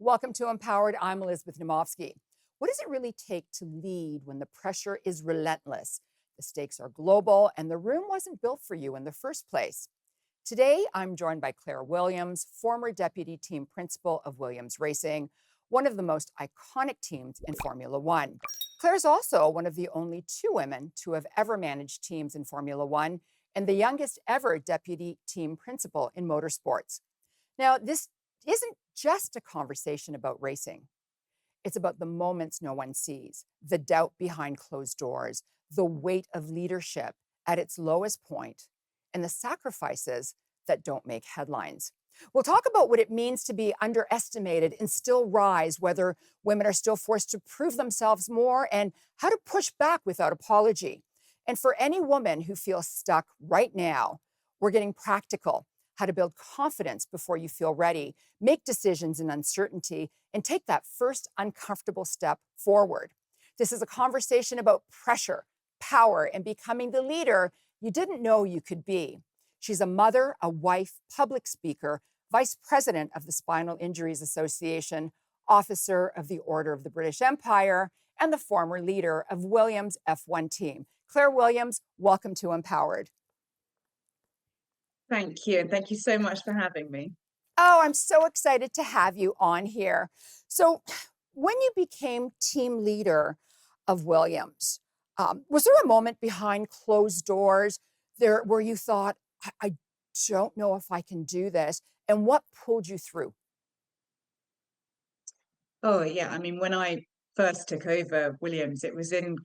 Welcome to Empowered. I'm Elizabeth Naumovski. What does it really take to lead when the pressure is relentless? The stakes are global and the room wasn't built for you in the first place. Today, I'm joined by Claire Williams, former deputy team principal of Williams Racing, one of the most iconic teams in Formula One. Claire's also one of the only two women to have ever managed teams in Formula One and the youngest ever deputy team principal in motorsports. Now, this isn't just a conversation about racing. It's about the moments no one sees, the doubt behind closed doors, the weight of leadership at its lowest point, and the sacrifices that don't make headlines. We'll talk about what it means to be underestimated and still rise, whether women are still forced to prove themselves more, and how to push back without apology. And for any woman who feels stuck right now, we're getting practical: how to build confidence before you feel ready, make decisions in uncertainty, and take that first uncomfortable step forward. This is a conversation about pressure, power, and becoming the leader you didn't know you could be. She's a mother, a wife, public speaker, vice president of the Spinal Injuries Association, officer of the Order of the British Empire, and the former leader of Williams' F1 team. Claire Williams, welcome to Empowered. Thank you. And thank you so much for having me. Oh, I'm so excited to have you on here. So, when you became team leader of Williams, was there a moment behind closed doors there where you thought, I don't know if I can do this? And what pulled you through? Oh, yeah. I mean, when I first took over Williams, it was in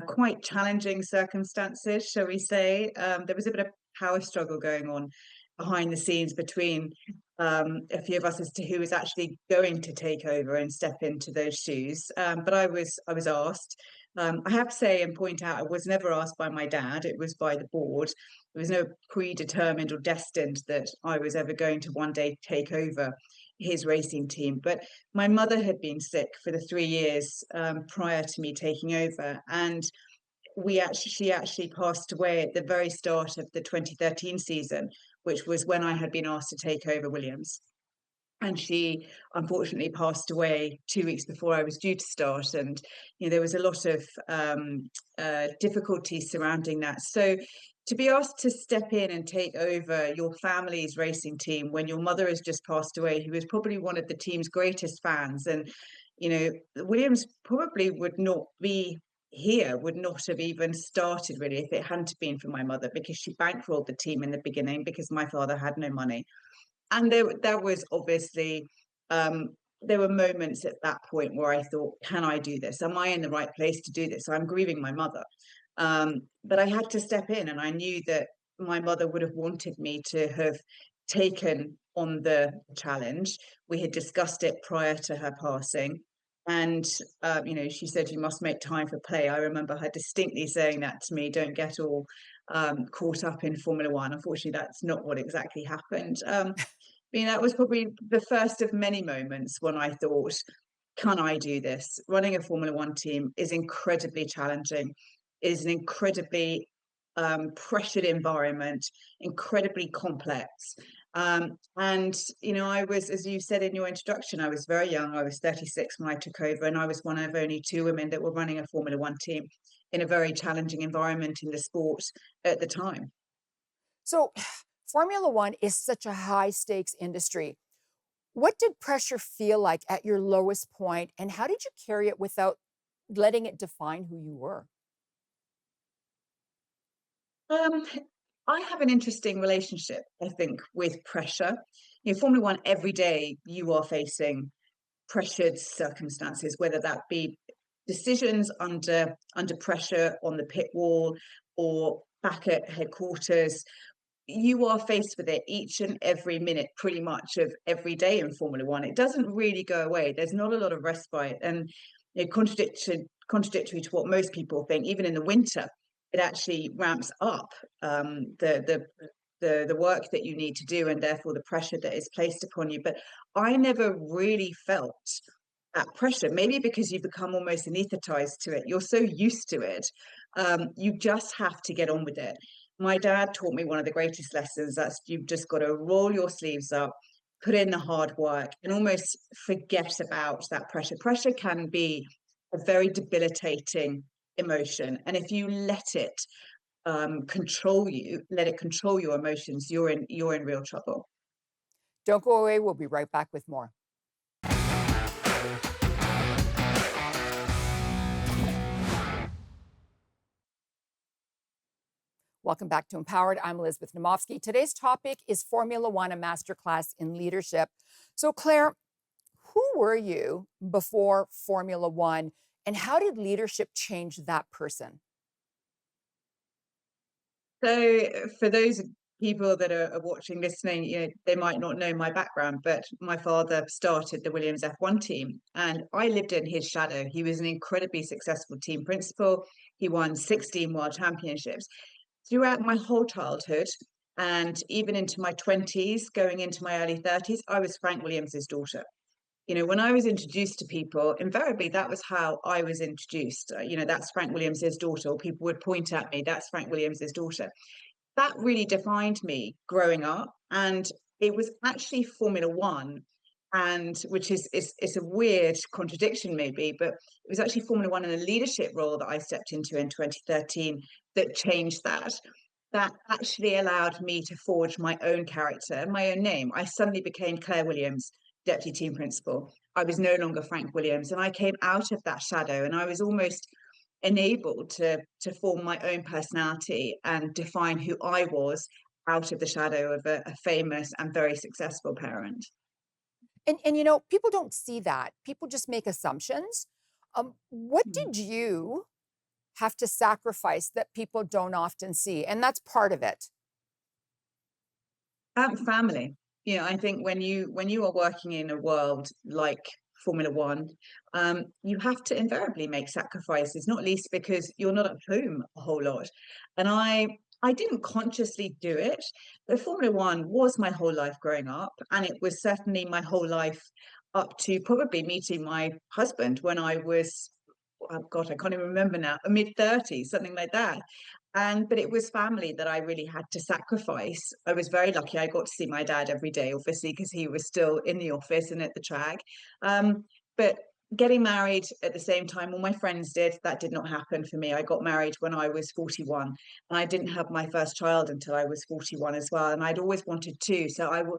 quite challenging circumstances, shall we say. There was a bit of power struggle going on behind the scenes between a few of us as to who was actually going to take over and step into those shoes. But I was asked. I have to say and point out, I was never asked by my dad. It was by the board. There was no predetermined or destined that I was ever going to one day take over his racing team. But my mother had been sick for the 3 years prior to me taking over, and she actually passed away at the very start of the 2013 season, which was when I had been asked to take over Williams. And she unfortunately passed away 2 weeks before I was due to start, and there was a lot of difficulty surrounding that. So to be asked to step in and take over your family's racing team when your mother has just passed away, who was probably one of the team's greatest fans, and Williams probably would not be here, would not have even started really if it hadn't been for my mother, because she bankrolled the team in the beginning because my father had no money. And there was obviously there were moments at that point where I thought, can I do this? Am I in the right place to do this? I'm grieving my mother. But I had to step in, and I knew that my mother would have wanted me to have taken on the challenge. We had discussed it prior to her passing. And, she said, you must make time for play. I remember her distinctly saying that to me: don't get all caught up in Formula One. Unfortunately, that's not what exactly happened. That was probably the first of many moments when I thought, can I do this? Running a Formula One team is incredibly challenging, is an incredibly pressured environment, incredibly complex. I was, as you said in your introduction, I was very young. I was 36 when I took over, and I was one of only two women that were running a Formula One team in a very challenging environment in the sport at the time. So, Formula One is such a high stakes industry. What did pressure feel like at your lowest point, and how did you carry it without letting it define who you were? Um, I have an interesting relationship, I think, with pressure. Formula One, every day you are facing pressured circumstances, whether that be decisions under pressure on the pit wall or back at headquarters. You are faced with it each and every minute, pretty much of every day in Formula One. It doesn't really go away. There's not a lot of respite, and contradictory to what most people think. Even in the winter, it actually ramps up the work that you need to do, and therefore the pressure that is placed upon you. But I never really felt that pressure, maybe because you've become almost anesthetized to it. You're so used to it. You just have to get on with it. My dad taught me one of the greatest lessons: that's you've just got to roll your sleeves up, put in the hard work and almost forget about that pressure. Pressure can be a very debilitating emotion. And if you let it control you, let it control your emotions, you're in real trouble. Don't go away. We'll be right back with more. Welcome back to Empowered. I'm Elizabeth Naumovski. Today's topic is Formula One, a masterclass in leadership. So, Claire, who were you before Formula One, and how did leadership change that person? So, for those people that are watching, listening, they might not know my background, but my father started the Williams F1 team, and I lived in his shadow. He was an incredibly successful team principal. He won 16 world championships throughout my whole childhood, and even into my 20s, going into my early 30s. I was Frank Williams's daughter. When I was introduced to people, invariably that was how I was introduced. That's Frank Williams's daughter, or people would point at me, that's Frank Williams's daughter. That really defined me growing up. And it was actually Formula One, and which is a weird contradiction maybe, but it was actually Formula One and a leadership role that I stepped into in 2013 that changed that. That actually allowed me to forge my own character, my own name. I suddenly became Claire Williams, deputy team principal. I was no longer Frank Williams, and I came out of that shadow, and I was almost enabled to form my own personality and define who I was out of the shadow of a famous and very successful parent. And people don't see that. People just make assumptions. What did you have to sacrifice that people don't often see? And that's part of it. Family. I think when you are working in a world like Formula One, you have to invariably make sacrifices, not least because you're not at home a whole lot. And I didn't consciously do it, but Formula One was my whole life growing up, and it was certainly my whole life up to probably meeting my husband when I was, oh God, I can't even remember now, mid-30s, something like that. But it was family that I really had to sacrifice. I was very lucky. I got to see my dad every day, obviously, because he was still in the office and at the track. But getting married at the same time all my friends did, that did not happen for me. I got married when I was 41, and I didn't have my first child until I was 41 as well, and I'd always wanted two. So I will,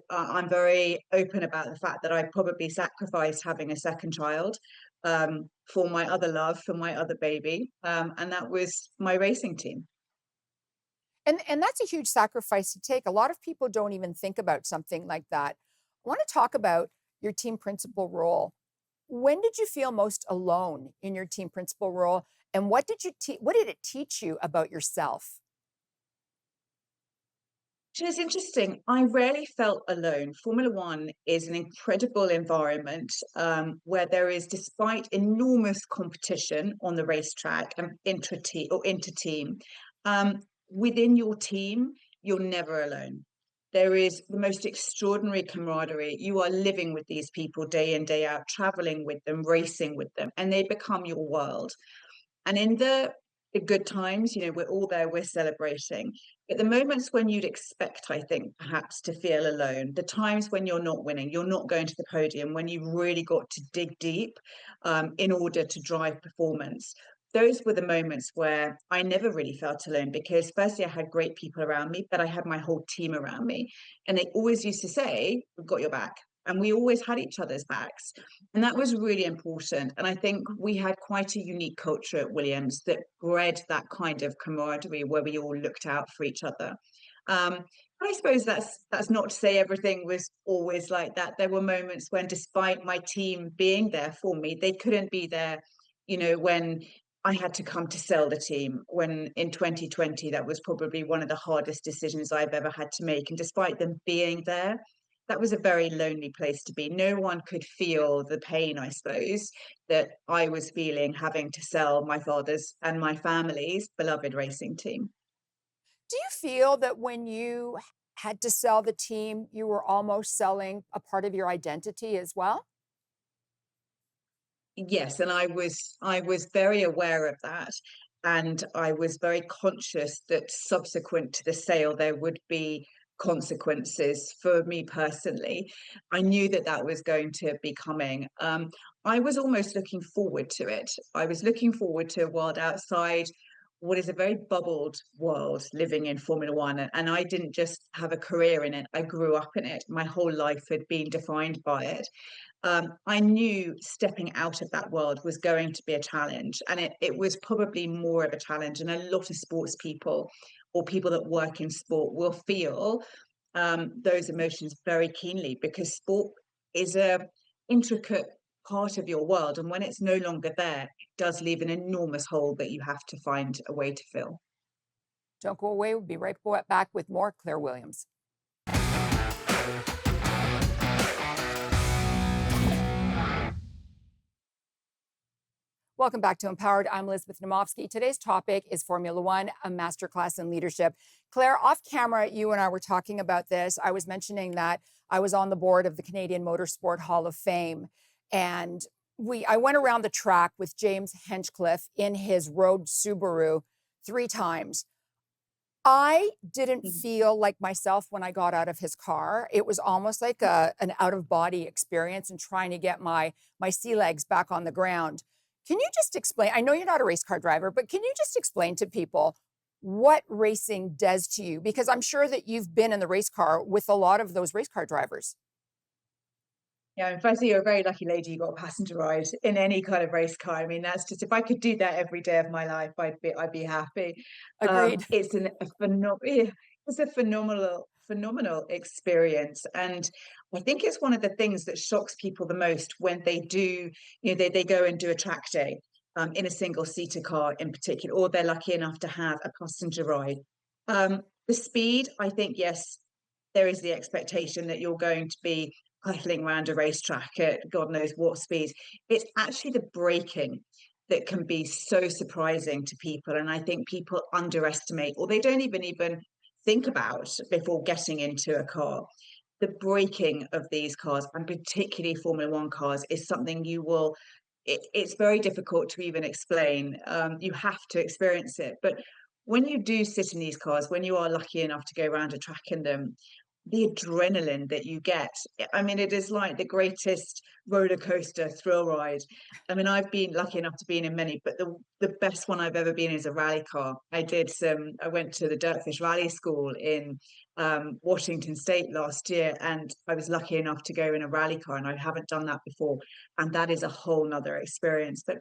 I'm very open about the fact that I probably sacrificed having a second child, for my other love, for my other baby, and that was my racing team. And that's a huge sacrifice to take. A lot of people don't even think about something like that. I want to talk about your team principal role. When did you feel most alone in your team principal role? And what did it teach you about yourself? It's interesting. I rarely felt alone. Formula One is an incredible environment, where there is, despite enormous competition on the racetrack and intra-team or inter-team, um, within your team, you're never alone. There is the most extraordinary camaraderie. You are living with these people day in, day out, traveling with them, racing with them, and they become your world. And in the good times, we're all there, we're celebrating. But the moments when you'd expect, I think, perhaps to feel alone, the times when you're not winning, you're not going to the podium, when you've really got to dig deep, in order to drive performance. Those were the moments where I never really felt alone, because firstly, I had great people around me, but I had my whole team around me. And they always used to say, "We've got your back." And we always had each other's backs. And that was really important. And I think we had quite a unique culture at Williams that bred that kind of camaraderie where we all looked out for each other. But I suppose that's not to say everything was always like that. There were moments when, despite my team being there for me, they couldn't be there, when I had to come to sell the team. When in 2020, that was probably one of the hardest decisions I've ever had to make. And despite them being there, that was a very lonely place to be. No one could feel the pain, I suppose, that I was feeling having to sell my father's and my family's beloved racing team. Do you feel that when you had to sell the team, you were almost selling a part of your identity as well? Yes, and I was very aware of that, and I was very conscious that subsequent to the sale there would be consequences for me personally. I knew that that was going to be coming. I was almost looking forward to it. I was looking forward to a world outside what is a very bubbled world living in Formula One. And I didn't just have a career in it, I grew up in it. My whole life had been defined by it. I knew stepping out of that world was going to be a challenge, and it was probably more of a challenge. And a lot of sports people or people that work in sport will feel those emotions very keenly because sport is a intricate part of your world, and when it's no longer there, it does leave an enormous hole that you have to find a way to fill. Don't go away. We'll be right back with more Claire Williams. Welcome back to Empowered. I'm Elizabeth Naumovski. Today's topic is Formula One, a masterclass in leadership. Claire, off camera, you and I were talking about this. I was mentioning that I was on the board of the Canadian Motorsport Hall of Fame, and I went around the track with James Hinchcliffe in his road Subaru 3 times. I didn't Mhm. feel like myself when I got out of his car. It was almost like an out of body experience and trying to get my sea legs back on the ground. Can you just explain? I know you're not a race car driver, but can you just explain to people what racing does to you? Because I'm sure that you've been in the race car with a lot of those race car drivers. Yeah, and firstly, you're a very lucky lady. You got a passenger ride in any kind of race car. I mean, that's just if I could do that every day of my life, I'd be happy. Agreed. It's it's a phenomenal experience, and I think it's one of the things that shocks people the most when they do, they go and do a track day in a single seater car in particular, or they're lucky enough to have a passenger ride. The speed, I think, yes, there is the expectation that you're going to be hurtling around a racetrack at God knows what speeds. It's actually the braking that can be so surprising to people. And I think people underestimate or they don't even think about before getting into a car. The braking of these cars, and particularly Formula One cars, is something it's very difficult to even explain. You have to experience it. But when you do sit in these cars, when you are lucky enough to go around a track in them, the adrenaline that you get, I mean, it is like the greatest roller coaster thrill ride. I mean, I've been lucky enough to be in many, but the best one I've ever been is a rally car. I went to the Dirtfish Rally School in Washington State last year, and I was lucky enough to go in a rally car, and I haven't done that before. And that is a whole nother experience. But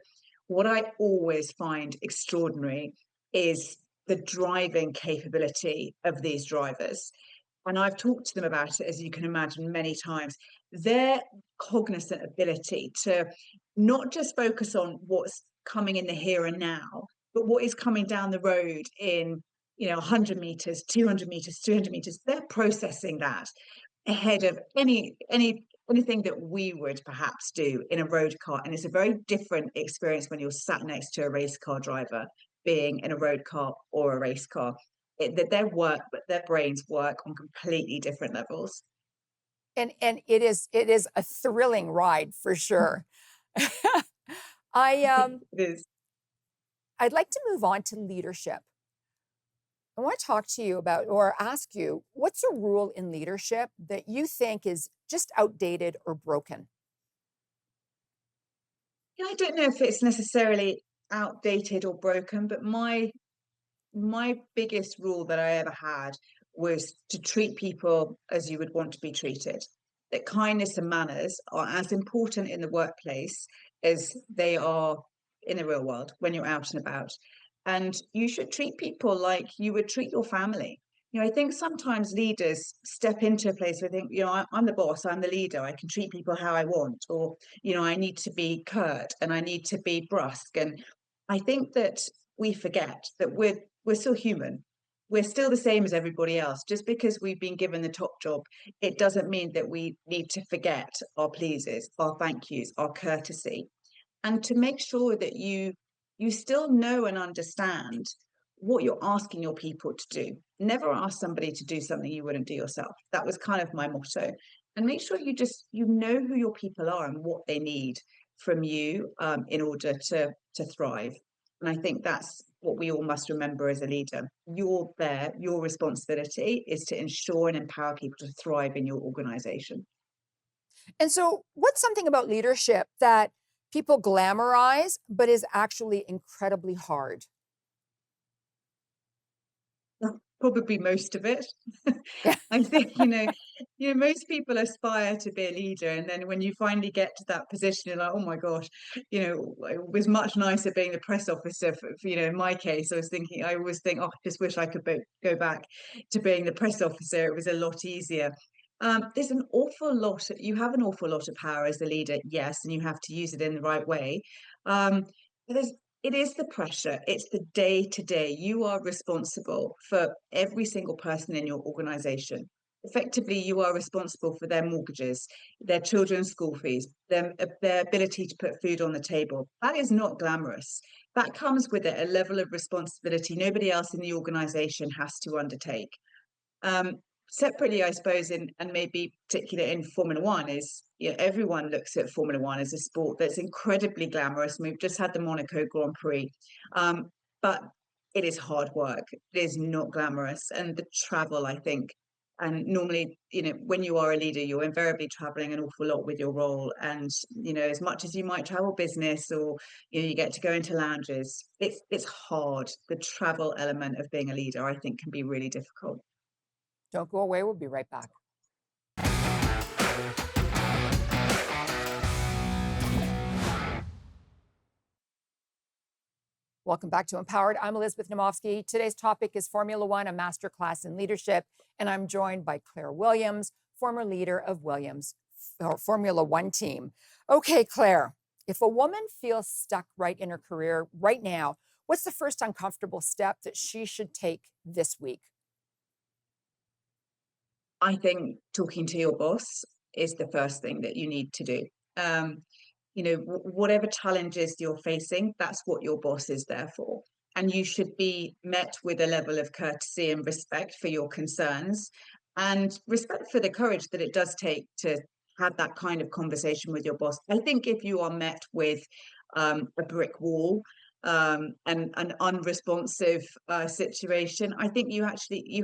what I always find extraordinary is the driving capability of these drivers, and I've talked to them about it, as you can imagine, many times, their cognizant ability to not just focus on what's coming in the here and now, but what is coming down the road in, 100 meters, 200 meters, 300 meters. They're processing that ahead of anything that we would perhaps do in a road car. And it's a very different experience when you're sat next to a race car driver being in a road car or a race car. That their brains work on completely different levels. And it is a thrilling ride for sure. I It is. I'd like to move on to leadership. I want to talk to you about or ask you what's a rule in leadership that you think is just outdated or broken? Yeah, I don't know if it's necessarily outdated or broken, but my biggest rule that I ever had was to treat people as you would want to be treated. That kindness and manners are as important in the workplace as they are in the real world when you're out and about. And you should treat people like you would treat your family. I think sometimes leaders step into a place where they think, I'm the boss, I'm the leader, I can treat people how I want, or, I need to be curt and I need to be brusque. And I think that we forget that we're still human. We're still the same as everybody else. Just because we've been given the top job, it doesn't mean that we need to forget our pleases, our thank yous, our courtesy, and to make sure that you still know and understand what you're asking your people to do. Never ask somebody to do something you wouldn't do yourself. That was kind of my motto. And make sure you know who your people are and what they need from you in order to thrive. And I think what we all must remember as a leader. You're there, your responsibility is to ensure and empower people to thrive in your organization. And so, what's something about leadership that people glamorize, but is actually incredibly hard? Probably most of it. Yeah. I think, most people aspire to be a leader, and then when you finally get to that position, you're like, oh my gosh, it was much nicer being the press officer. In my case, I always think, oh, I just wish I could go back to being the press officer. It was a lot easier. There's an awful lot. You have an awful lot of power as a leader, yes, and you have to use it in the right way. But it is the pressure. It's the day to day. You are responsible for every single person in your organization. Effectively, you are responsible for their mortgages, their children's school fees, their ability to put food on the table. That is not glamorous. That comes with it a level of responsibility nobody else in the organization has to undertake. Um, Separately, I suppose, and maybe particular in Formula One, is everyone looks at Formula One as a sport that's incredibly glamorous. And we've just had the Monaco Grand Prix, but it is hard work. It is not glamorous, and the travel, I think. And normally, when you are a leader, you're invariably traveling an awful lot with your role. And as much as you might travel business, or you get to go into lounges, it's hard. The travel element of being a leader, I think, can be really difficult. Don't go away. We'll be right back. Welcome back to Empowered. I'm Elizabeth Naumovski. Today's topic is Formula One, a masterclass in leadership. And I'm joined by Claire Williams, former leader of Williams' Formula One team. Okay, Claire, if a woman feels stuck right in her career right now, what's the first uncomfortable step that she should take this week? I think talking to your boss is the first thing that you need to do. Um, Whatever challenges you're facing, that's what your boss is there for. And you should be met with a level of courtesy and respect for your concerns, and respect for the courage that it does take to have that kind of conversation with your boss. I think if you are met with a brick wall, and an unresponsive situation, I think you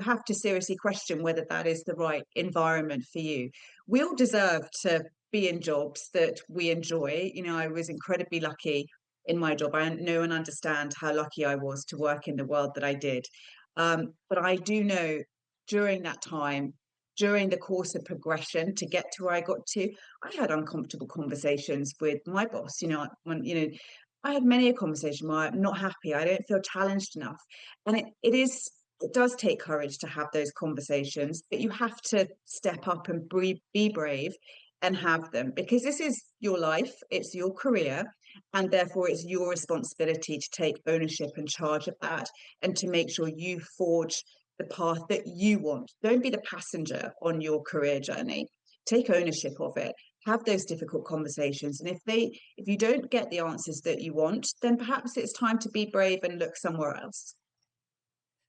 have to seriously question whether that is the right environment for you. We all deserve to be in jobs that we enjoy. I was incredibly lucky in my job. I know and understand how lucky I was to work in the world that I did. But I do know during that time, during the course of progression to get to where I got to, I had uncomfortable conversations with my boss. I had many a conversation where I'm not happy, I don't feel challenged enough. And it does take courage to have those conversations, but you have to step up and be brave and have them, because this is your life, it's your career, and therefore it's your responsibility to take ownership and charge of that, and to make sure you forge the path that you want. Don't be the passenger on your career journey. Take ownership of it. Have those difficult conversations. And if you don't get the answers that you want, then perhaps it's time to be brave and look somewhere else.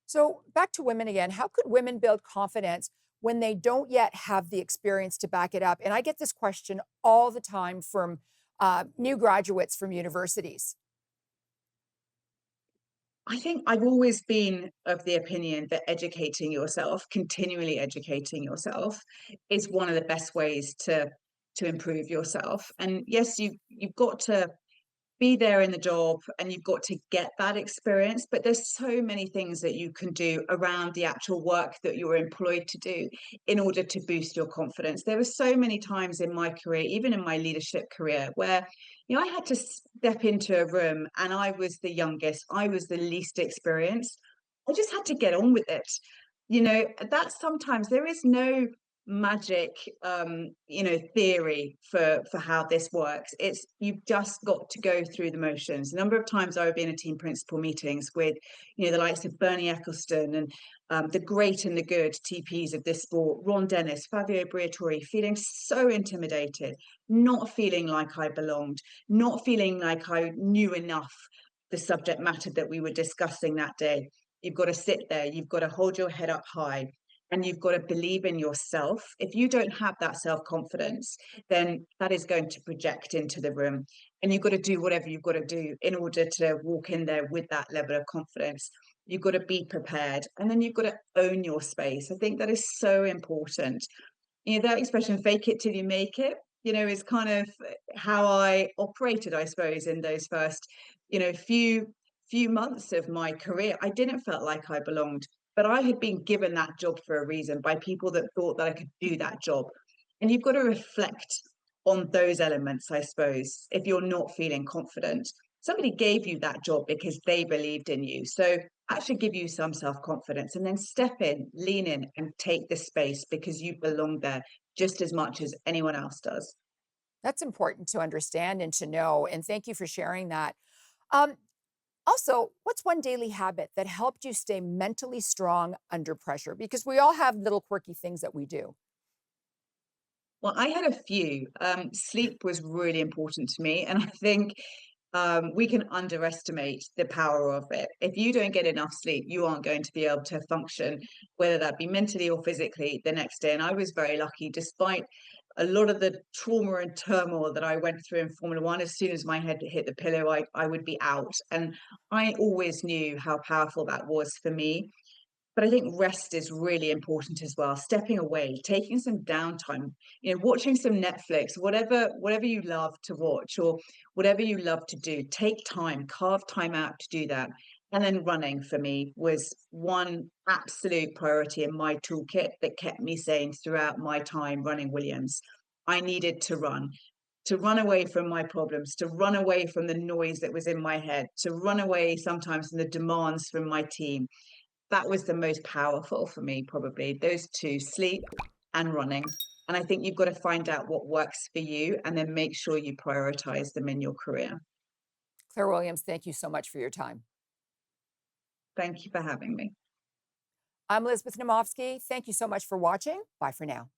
So, back to women again. How could women build confidence when they don't yet have the experience to back it up? And I get this question all the time from new graduates from universities. I think I've always been of the opinion that educating yourself, continually educating yourself, is one of the best ways to improve yourself. And yes, you've got to be there in the job, and you've got to get that experience, but there's so many things that you can do around the actual work that you're employed to do in order to boost your confidence. There were so many times in my career, even in my leadership career, where I had to step into a room and I was the youngest, I was the least experienced. I just had to get on with it. That sometimes there is no magic theory for how this works. It's you've just got to go through the motions. A number of times I would be in a team principal meetings with the likes of Bernie Ecclestone and the great and the good TPs of this sport, Ron Dennis, Fabio Briatore, feeling so intimidated, not feeling like I belonged, not feeling like I knew enough the subject matter that we were discussing that day. You've got to sit there, you've got to hold your head up high, and you've got to believe in yourself. If you don't have that self-confidence, then that is going to project into the room. And you've got to do whatever you've got to do in order to walk in there with that level of confidence. You've got to be prepared. And then you've got to own your space. I think that is so important. That expression, fake it till you make it, is kind of how I operated, I suppose, in those first, few months of my career. I didn't felt like I belonged, but I had been given that job for a reason by people that thought that I could do that job. And you've got to reflect on those elements, I suppose, if you're not feeling confident. Somebody gave you that job because they believed in you. So that should give you some self-confidence, and then step in, lean in, and take the space because you belong there just as much as anyone else does. That's important to understand and to know. And thank you for sharing that. Um, Also, what's one daily habit that helped you stay mentally strong under pressure? Because we all have little quirky things that we do. Well, I had a few. Sleep was really important to me, and I think we can underestimate the power of it. If you don't get enough sleep, you aren't going to be able to function, whether that be mentally or physically, the next day. And I was very lucky, despite a lot of the trauma and turmoil that I went through in Formula One. As soon as my head hit the pillow, I would be out. And I always knew how powerful that was for me. But I think rest is really important as well. Stepping away, taking some downtime, watching some Netflix, whatever you love to watch or whatever you love to do. Take time, carve time out to do that. And then running for me was one absolute priority in my toolkit that kept me sane throughout my time running Williams. I needed to run away from my problems, to run away from the noise that was in my head, to run away sometimes from the demands from my team. That was the most powerful for me, probably. Those two, sleep and running. And I think you've got to find out what works for you and then make sure you prioritize them in your career. Claire Williams, thank you so much for your time. Thank you for having me. I'm Elizabeth Naumovski. Thank you so much for watching. Bye for now.